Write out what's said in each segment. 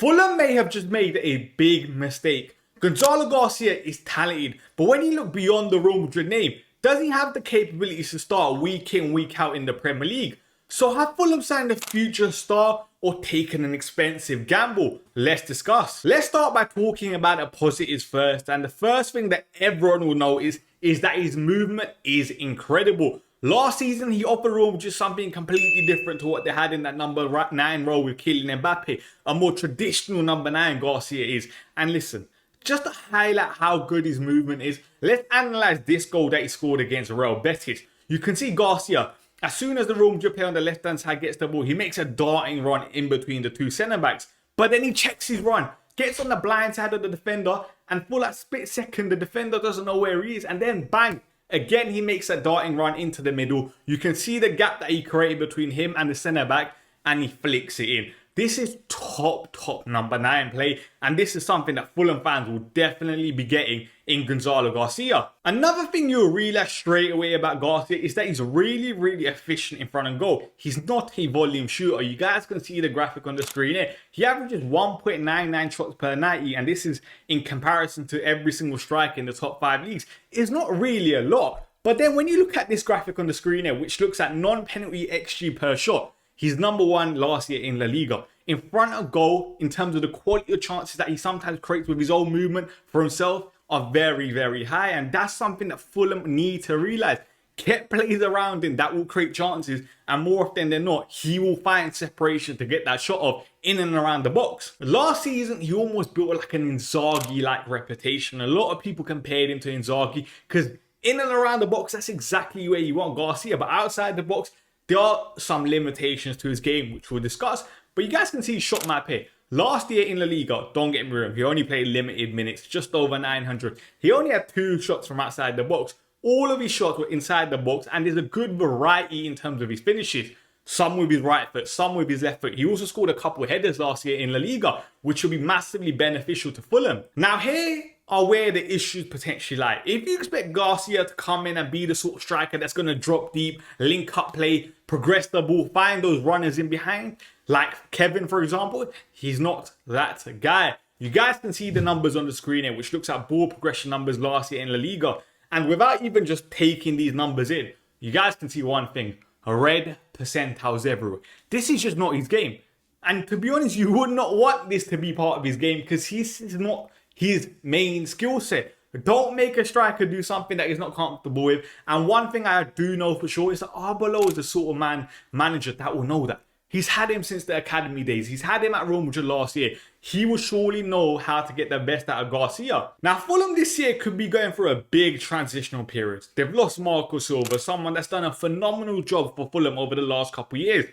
Fulham may have just made a big mistake. Gonzalo García is talented, but when you look beyond the Real Madrid name, does he have the capabilities to start week in, week out in the Premier League? So have Fulham signed a future star or taken an expensive gamble? Let's discuss. Let's start by talking about the positives first. And the first thing that everyone will notice is that his movement is incredible. Last season, he offered Real Madrid something completely different to what they had in that number 9 role with Kylian Mbappe. A more traditional number 9 Garcia is. And listen, just to highlight how good his movement is, let's analyse this goal that he scored against Real Betis. You can see Garcia, as soon as the Real Madrid player on the left-hand side gets the ball, he makes a darting run in between the two centre-backs. But then he checks his run, gets on the blind side of the defender, and for that split second, the defender doesn't know where he is. And then bang, again, he makes a darting run into the middle. You can see the gap that he created between him and the centre-back, and he flicks it in. This is top number 9 play, and this is something that Fulham fans will definitely be getting in Gonzalo García. Another thing you'll realise straight away about Garcia is that he's really efficient in front of goal. He's not a volume shooter. You guys can see the graphic on the screen here. He averages 1.99 shots per 90, and this is in comparison to every single striker in the top 5 leagues. It's not really a lot. But then when you look at this graphic on the screen here, which looks at non-penalty XG per shot, he's number 1 last year in La Liga. In front of goal, in terms of the quality of chances that he sometimes creates with his own movement for himself, are very high. And that's something that Fulham need to realise. Get plays around him that will create chances, and more often than not, he will find separation to get that shot off in and around the box. Last season, he almost built like an Inzaghi-like reputation. A lot of people compared him to Inzaghi because in and around the box, that's exactly where you want Garcia. But outside the box, there are some limitations to his game, which we'll discuss. But you guys can see his shot map here. Last year in La Liga, don't get me wrong, he only played limited minutes, just over 900. He only had 2 shots from outside the box. All of his shots were inside the box, and there's a good variety in terms of his finishes. Some with his right foot, some with his left foot. He also scored a couple of headers last year in La Liga, which will be massively beneficial to Fulham. Now here are where the issues potentially lie. If you expect Garcia to come in and be the sort of striker that's going to drop deep, link up play, progress the ball, find those runners in behind, like Kevin, for example, he's not that guy. You guys can see the numbers on the screen here, which looks at ball progression numbers last year in La Liga. And without even just taking these numbers in, you guys can see one thing. Red percentiles everywhere. This is just not his game. And to be honest, you would not want this to be part of his game because this is not his main skill set. Don't make a striker do something that he's not comfortable with. And one thing I do know for sure is that Arbeloa is the sort of manager that will know that. He's had him since the academy days. He's had him at Real Madrid last year. He will surely know how to get the best out of Garcia. Now, Fulham this year could be going through a big transitional period. They've lost Marco Silva, someone that's done a phenomenal job for Fulham over the last couple of years.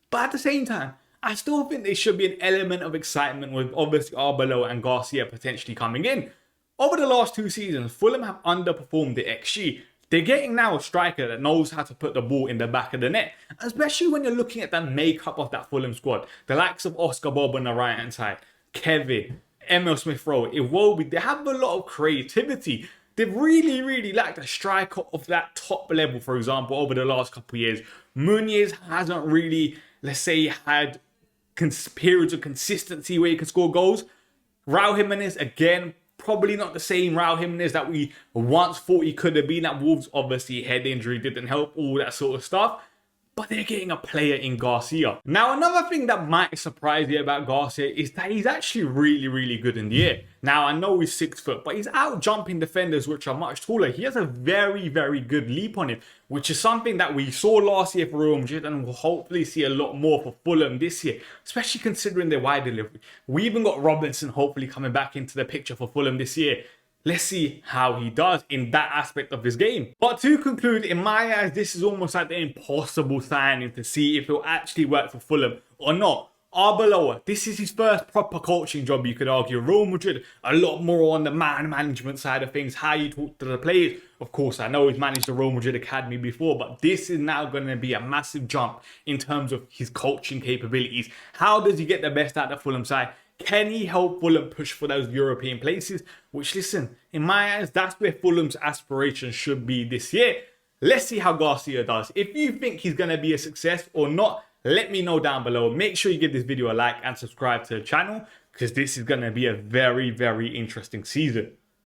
But at the same time, I still think there should be an element of excitement with obviously Arbeloa and Garcia potentially coming in. Over the last 2 seasons, Fulham have underperformed the XG. They're getting now a striker that knows how to put the ball in the back of the net. Especially when you're looking at the makeup of that Fulham squad. The likes of Oscar Bob on the right hand side, Kevin, Emil Smith-Rowe, Iwobi. They have a lot of creativity. They've really lacked a striker of that top level, for example, over the last couple of years. Muniz hasn't really, let's say, had periods of consistency where he can score goals. Raul Jimenez, again, probably not the same Raul Jimenez that we once thought he could have been at Wolves. Obviously, head injury didn't help, all that sort of stuff. But they're getting a player in Garcia. Now, another thing that might surprise you about Garcia is that he's actually really good in the air. Now, I know he's 6 foot, but he's out jumping defenders which are much taller. He has a very good leap on him, which is something that we saw last year for Real Madrid and will hopefully see a lot more for Fulham this year, especially considering their wide delivery. We even got Robinson hopefully coming back into the picture for Fulham this year. Let's see how he does in that aspect of his game. But to conclude, in my eyes, this is almost like the impossible signing to see if it'll actually work for Fulham or not. Arbeloa, this is his first proper coaching job, you could argue. Real Madrid, a lot more on the man management side of things, how you talk to the players. Of course, I know he's managed the Real Madrid Academy before, but this is now going to be a massive jump in terms of his coaching capabilities. How does he get the best out of the Fulham side? Can he help Fulham push for those European places? Which, listen, in my eyes, that's where Fulham's aspirations should be this year. Let's see how Garcia does. If you think he's going to be a success or not, let me know down below. Make sure you give this video a like and subscribe to the channel. because this is going to be a very, very interesting season.